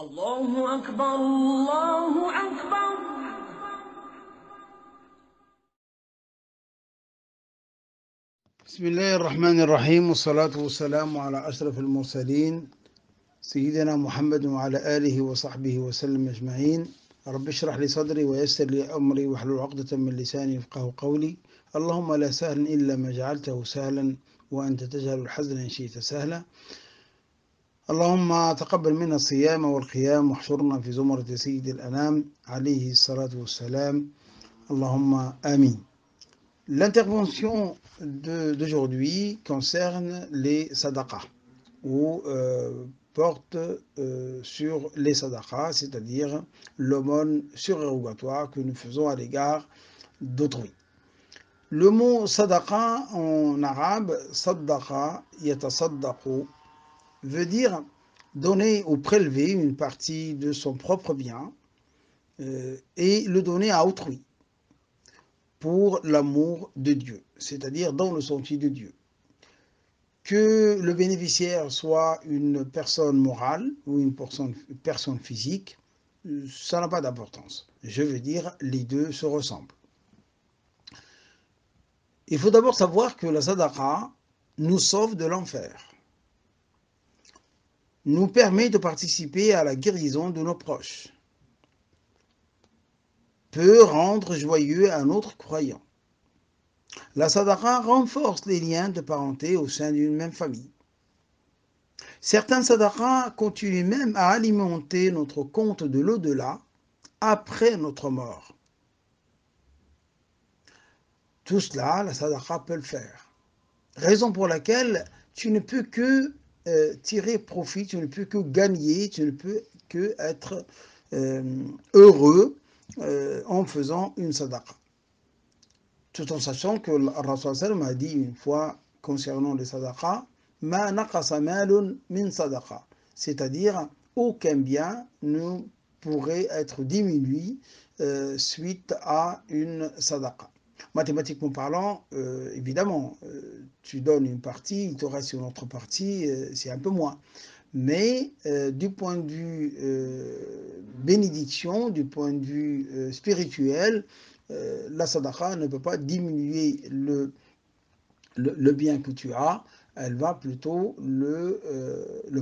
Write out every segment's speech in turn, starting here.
الله أكبر الله أكبر. بسم الله الرحمن الرحيم، والصلاة والسلام على أشرف المرسلين سيدنا محمد وعلى آله وصحبه وسلم أجمعين. رب اشرح لي صدري ويسر لي أمري واحلل عقدة من لساني يفقهوا قولي. اللهم لا سهل إلا ما جعلته سهلا وأنت تجعل الحزن إن شئت سهلا. اللهم تقبل منا الصيام والقيام واحشرنا في زمرة سيد الأنام عليه الصلاة والسلام. اللهم آمين. L'intervention d'aujourd'hui concerne les sadaqas ou porte sur les sadaqas, c'est-à-dire l'aumône surérogatoire que nous faisons à l'égard d'autrui. Le mot sadaqa en arabe, saddaqa yatasaddaqu, veut dire donner ou prélever une partie de son propre bien et le donner à autrui pour l'amour de Dieu, c'est-à-dire dans le sentier de Dieu. Que le bénéficiaire soit une personne morale ou une personne physique, ça n'a pas d'importance. Je veux dire, les deux se ressemblent. Il faut d'abord savoir que la sadaqa nous sauve de l'enfer, nous permet de participer à la guérison de nos proches, peut rendre joyeux un autre croyant. La sadaqa renforce les liens de parenté au sein d'une même famille. Certaines sadaqas continuent même à alimenter notre compte de l'au-delà après notre mort. Tout cela, la sadaqa peut le faire. Raison pour laquelle tu ne peux que tirer profit, tu ne peux que gagner, tu ne peux que être heureux en faisant une sadaqa. Tout en sachant que le Rasul sallam a dit une fois concernant les sadaqas, ma naqasa malun min sadaqa, c'est-à-dire aucun bien ne pourrait être diminué suite à une sadaqa. Mathématiquement parlant, évidemment, tu donnes une partie, il te reste une autre partie, c'est un peu moins. Mais du point de vue bénédiction, du point de vue spirituel, la sadaqa ne peut pas diminuer le bien que tu as, elle va plutôt le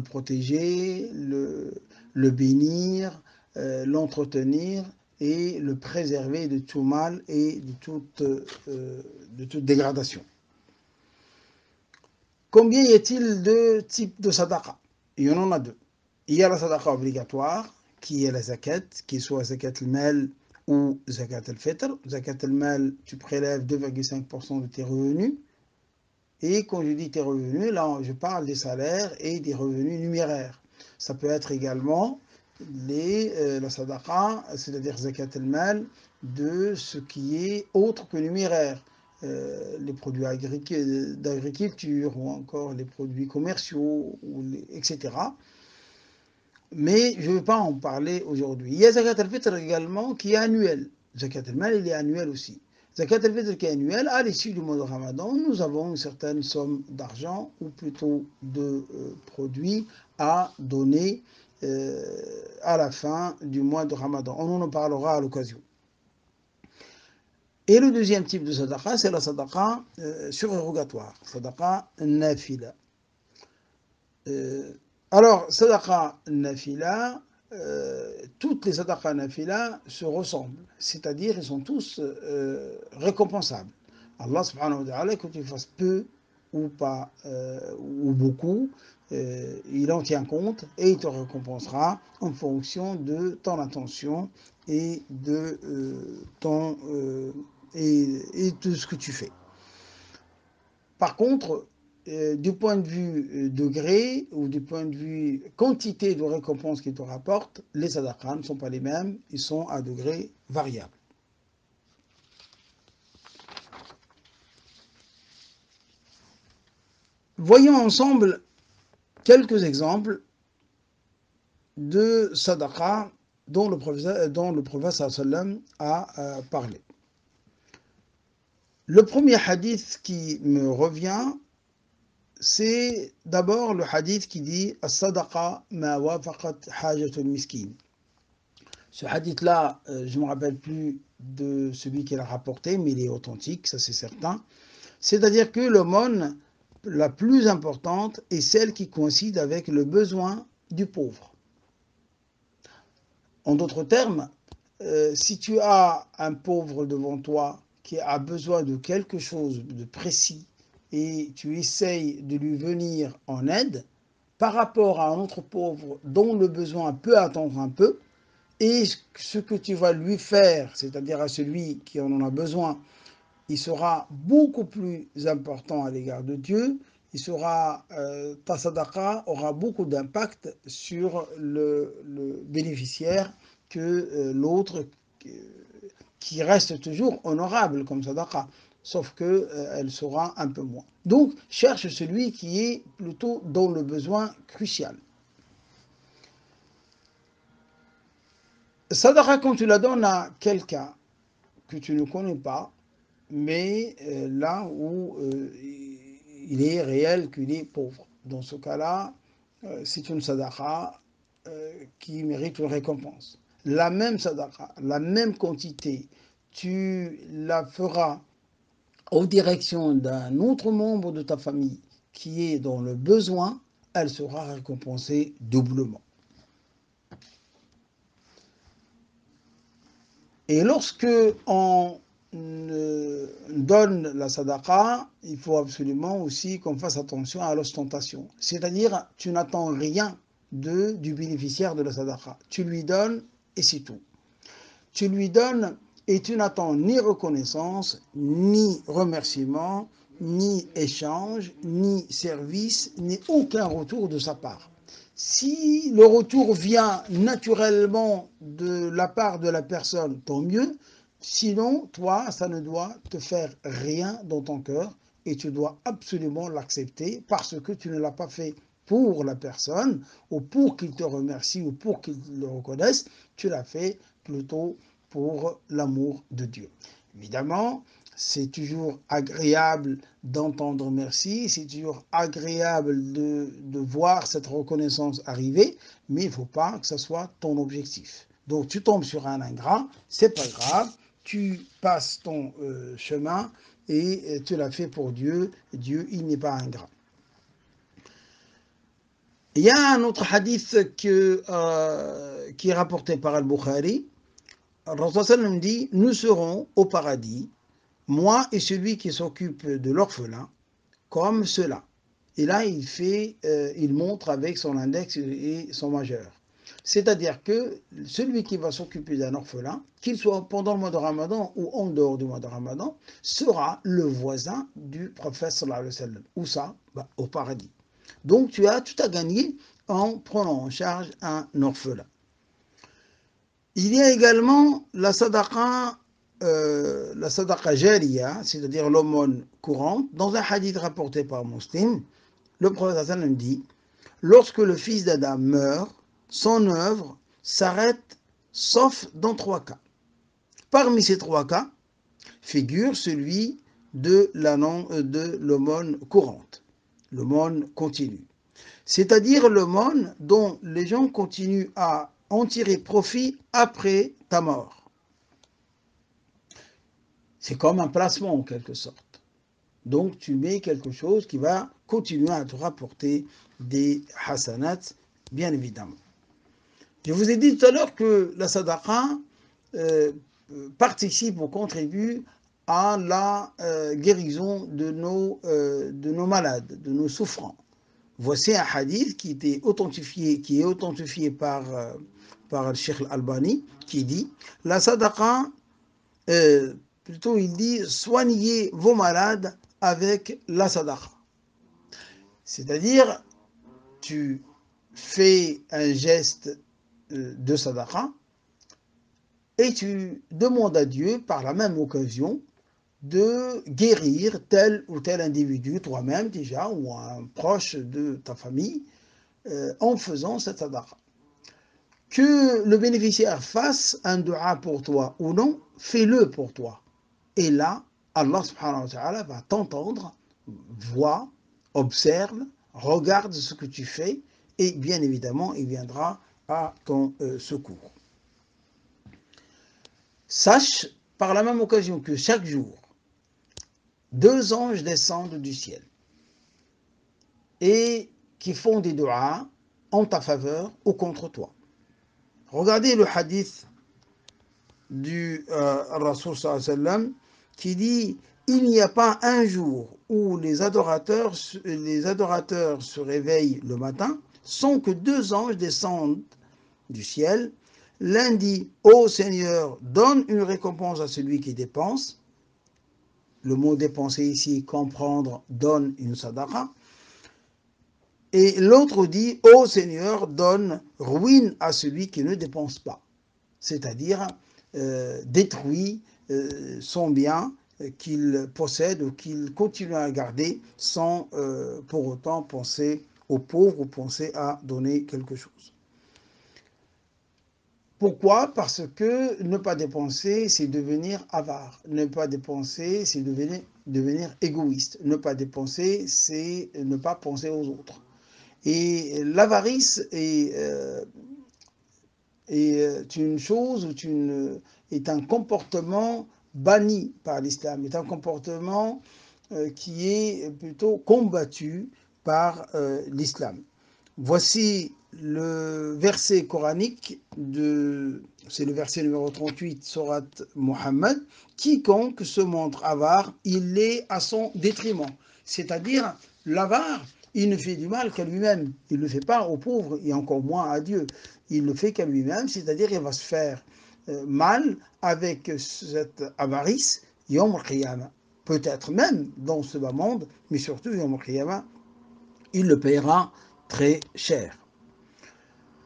protéger, le bénir, l'entretenir et le préserver de tout mal et de toute dégradation. Combien y a-t-il de types de sadaqa? Il y en a deux. Il y a la sadaqa obligatoire, qui est la zakat, qui est soit zakat al-mal ou zakat al-fitr. Zakat al-mal, tu prélèves 2,5% de tes revenus. Et quand je dis tes revenus, là je parle des salaires et des revenus numéraires. Ça peut être également la sadaqa, c'est-à-dire zakat al-mal, de ce qui est autre que numéraire. Les produits d'agriculture ou encore les produits commerciaux, etc. Mais je ne veux pas en parler aujourd'hui. Il y a zakat al-fitr également qui est annuel. Zakat al-mal, il est annuel aussi. Zakat al-fitr qui est annuel, à l'issue du mois de Ramadan, nous avons une certaine somme d'argent ou plutôt de produits à donner à la fin du mois de Ramadan. On en parlera à l'occasion. Et le deuxième type de sadaqa, c'est la sadaqa surérogatoire, sadaqa nafila. Alors, sadaqa nafila, toutes les sadaqa nafila se ressemblent, c'est-à-dire ils sont tous récompensables. Allah subhanahu wa ta'ala, que tu fasses peu ou pas, ou beaucoup, il en tient compte et il te récompensera en fonction de ton intention et de et de ce que tu fais. Par contre, du point de vue degré ou du point de vue quantité de récompenses qu'ils te rapportent, les sadaqas ne sont pas les mêmes, ils sont à degré variable. Voyons ensemble quelques exemples de sadaqas dont le prophète sallam a parlé. Le premier hadith qui me revient, c'est d'abord le hadith qui dit « As-sadaqa ma wafaqat hajatul miskin ». Ce hadith-là, je ne me rappelle plus de celui qui l'a rapporté, mais il est authentique, ça c'est certain. C'est-à-dire que l'aumône la plus importante est celle qui coïncide avec le besoin du pauvre. En d'autres termes, si tu as un pauvre devant toi qui a besoin de quelque chose de précis et tu essayes de lui venir en aide, par rapport à un autre pauvre dont le besoin peut attendre un peu, et ce que tu vas lui faire, c'est-à-dire à celui qui en a besoin, il sera beaucoup plus important à l'égard de Dieu, ta sadaqa aura beaucoup d'impact sur le bénéficiaire que l'autre qui reste toujours honorable comme sadaqa, sauf qu'elle sera un peu moins. Donc, cherche celui qui est plutôt dans le besoin crucial. Sadaqa, quand tu la donnes à quelqu'un que tu ne connais pas, mais là où il est réel qu'il est pauvre. Dans ce cas-là, c'est une sadaqa qui mérite une récompense. La même sadaqa, la même quantité, tu la feras en direction d'un autre membre de ta famille qui est dans le besoin, elle sera récompensée doublement. Et lorsque on donne la sadaqa, il faut absolument aussi qu'on fasse attention à l'ostentation. C'est-à-dire, tu n'attends rien du bénéficiaire de la sadaqa. Tu lui donnes et c'est tout. Tu lui donnes et tu n'attends ni reconnaissance, ni remerciement, ni échange, ni service, ni aucun retour de sa part. Si le retour vient naturellement de la part de la personne, tant mieux. Sinon, toi, ça ne doit te faire rien dans ton cœur et tu dois absolument l'accepter parce que tu ne l'as pas fait pour la personne ou pour qu'il te remercie ou pour qu'il le reconnaisse. Tu l'as fait plutôt pour l'amour de Dieu. Évidemment, c'est toujours agréable d'entendre merci, c'est toujours agréable de voir cette reconnaissance arriver, mais il ne faut pas que ce soit ton objectif. Donc tu tombes sur un ingrat, c'est pas grave, tu passes ton chemin et tu l'as fait pour Dieu. Dieu, il n'est pas ingrat. Il y a un autre hadith qui est rapporté par Al-Bukhari. Rasul dit, nous serons au paradis, moi et celui qui s'occupe de l'orphelin, comme cela. Et là, il montre avec son index et son majeur. C'est-à-dire que celui qui va s'occuper d'un orphelin, qu'il soit pendant le mois de Ramadan ou en dehors du mois de Ramadan, sera le voisin du prophète sallallahu alayhi wa sallam. Où ça? Au paradis. Donc tu as tout à gagner en prenant en charge un orphelin. Il y a également la sadaqa jariya, c'est-à-dire l'aumône courante. Dans un hadith rapporté par Muslim, le prophète sallam dit, lorsque le fils d'Adam meurt, son œuvre s'arrête sauf dans 3 cas. Parmi ces 3 cas figure celui de l'aumône courante, l'aumône continue. C'est-à-dire l'aumône dont les gens continuent à en tirer profit après ta mort. C'est comme un placement en quelque sorte. Donc tu mets quelque chose qui va continuer à te rapporter des hasanats, bien évidemment. Je vous ai dit tout à l'heure que la sadaqa participe ou contribue à la guérison de nos malades, de nos souffrants. Voici un hadith qui est authentifié par le Cheikh Al-Albani, qui dit la sadaqa, plutôt il dit soignez vos malades avec la sadaqa. C'est-à-dire, tu fais un geste de sadaqa et tu demandes à Dieu par la même occasion de guérir tel ou tel individu, toi-même déjà, ou un proche de ta famille, en faisant cette sadaqa. Que le bénéficiaire fasse un dua pour toi ou non, fais-le pour toi. Et là, Allah subhanahu wa ta'ala va t'entendre, voit observe, regarde ce que tu fais et bien évidemment, il viendra à ton secours. Sache par la même occasion que chaque jour, 2 anges descendent du ciel et qui font des doigts en ta faveur ou contre toi. Regardez le hadith du Rasoul sallallahu alayhi wa sallam qui dit il n'y a pas un jour où les adorateurs se réveillent le matin sans que 2 anges descendent du ciel. L'un dit ô Seigneur, donne une récompense à celui qui dépense. Le mot dépenser ici, comprendre, donne une sadaqa. Et l'autre dit ô Seigneur, donne ruine à celui qui ne dépense pas. C'est-à-dire détruit son bien qu'il possède ou qu'il continue à garder sans pour autant penser aux pauvres ou penser à donner quelque chose. Pourquoi? Parce que ne pas dépenser, c'est devenir avare. Ne pas dépenser, c'est devenir égoïste. Ne pas dépenser, c'est ne pas penser aux autres. Et l'avarice est une chose, est un comportement banni par l'islam, est un comportement qui est plutôt combattu par l'islam. Voici le verset coranique, c'est le verset numéro 38, Surat Muhammad. Quiconque se montre avare, il est à son détriment. C'est-à-dire, l'avare, il ne fait du mal qu'à lui-même. Il ne le fait pas aux pauvres et encore moins à Dieu. Il le fait qu'à lui-même, c'est-à-dire il va se faire mal avec cette avarice, Yom al-Qiyamah. Peut-être même dans ce bas monde, mais surtout Yom al-Qiyamah, il le paiera très cher.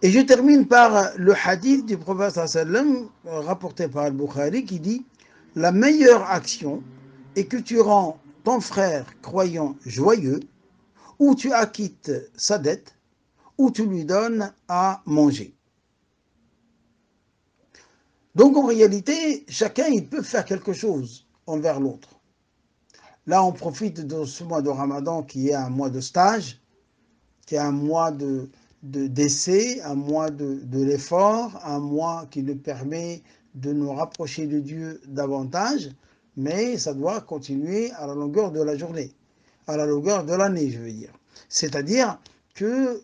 Et je termine par le hadith du prophète sallam rapporté par Al-Bukhari qui dit « La meilleure action est que tu rends ton frère croyant joyeux, ou tu acquittes sa dette, ou tu lui donnes à manger. » Donc en réalité, chacun il peut faire quelque chose envers l'autre. Là, on profite de ce mois de Ramadan qui est un mois de stage, qui est un mois d'essai, un mois de l'effort, un mois qui nous permet de nous rapprocher de Dieu davantage, mais ça doit continuer à la longueur de la journée, à la longueur de l'année, je veux dire. C'est-à-dire que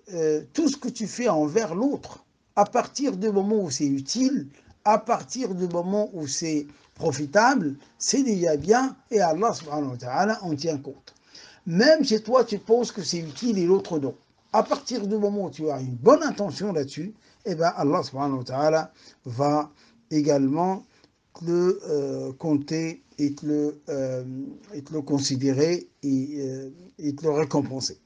tout ce que tu fais envers l'autre, à partir du moment où c'est utile, à partir du moment où c'est profitable, c'est déjà bien et Allah subhanahu wa ta'ala en tient compte. Même si toi tu penses que c'est utile et l'autre non. À partir du moment où tu as une bonne intention là-dessus, eh bien Allah subhanahu wa ta'ala va également te le compter et te le considérer et te le récompenser.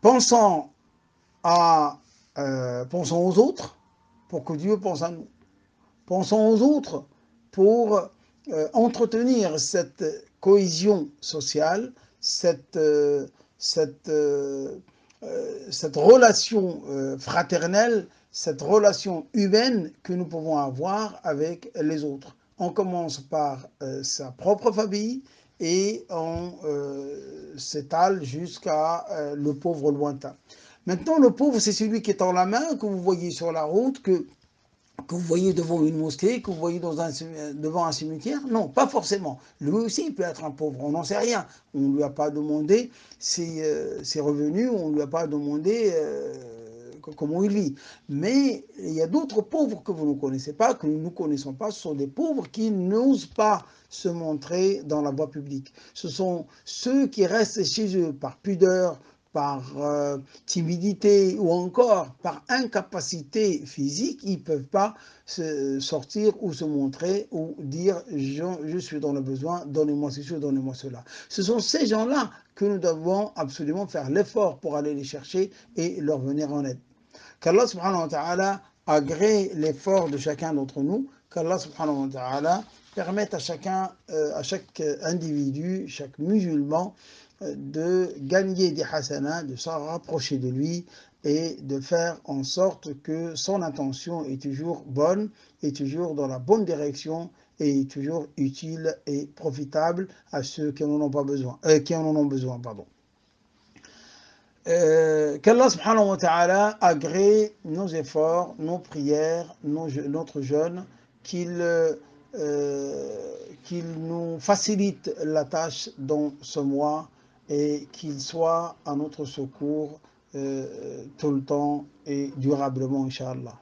Pensons aux autres pour que Dieu pense à nous. Pensons aux autres pour entretenir cette cohésion sociale, cette relation fraternelle, cette relation humaine que nous pouvons avoir avec les autres. On commence par sa propre famille et on s'étale jusqu'à le pauvre lointain. Maintenant, le pauvre, c'est celui qui est en la main, que vous voyez sur la route, que vous voyez devant une mosquée, que vous voyez devant un cimetière. Non, pas forcément. Lui aussi, il peut être un pauvre, on n'en sait rien. On ne lui a pas demandé ses revenus, on ne lui a pas demandé comment il vit. Mais il y a d'autres pauvres que vous ne connaissez pas, que nous ne connaissons pas. Ce sont des pauvres qui n'osent pas se montrer dans la voie publique. Ce sont ceux qui restent chez eux par pudeur, par timidité ou encore par incapacité physique, ils ne peuvent pas sortir ou se montrer ou dire je suis dans le besoin, donnez-moi ceci, donnez-moi cela. Ce sont ces gens-là que nous devons absolument faire l'effort pour aller les chercher et leur venir en aide. Qu'Allah subhanahu wa ta'ala agrée l'effort de chacun d'entre nous, qu'Allah subhanahu wa ta'ala permette à chaque individu, chaque musulman, de gagner des hasanats, de s'en rapprocher de lui et de faire en sorte que son intention est toujours bonne, est toujours dans la bonne direction est toujours utile et profitable à ceux qui n'en ont pas besoin, qui en ont besoin, pardon. Qu'Allah subhanahu wa ta'ala agrée nos efforts, nos prières, notre jeûne, qu'il nous facilite la tâche dans ce mois et qu'il soit à notre secours tout le temps et durablement, Inch'Allah.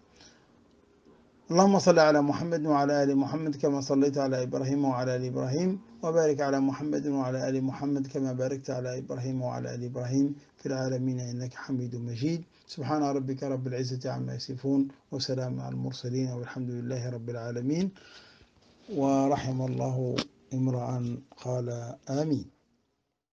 اللهم صل على محمد وعلى آل محمد كما صليت على إبراهيم وعلى آل إبراهيم وبارك على محمد وعلى آل محمد كما باركت على إبراهيم وعلى آل إبراهيم في العالمين إنك حميد مجيد سبحان ربك رب العزة عما يصفون وسلام على المرسلين والحمد لله رب العالمين ورحم الله امرأ قال آمين.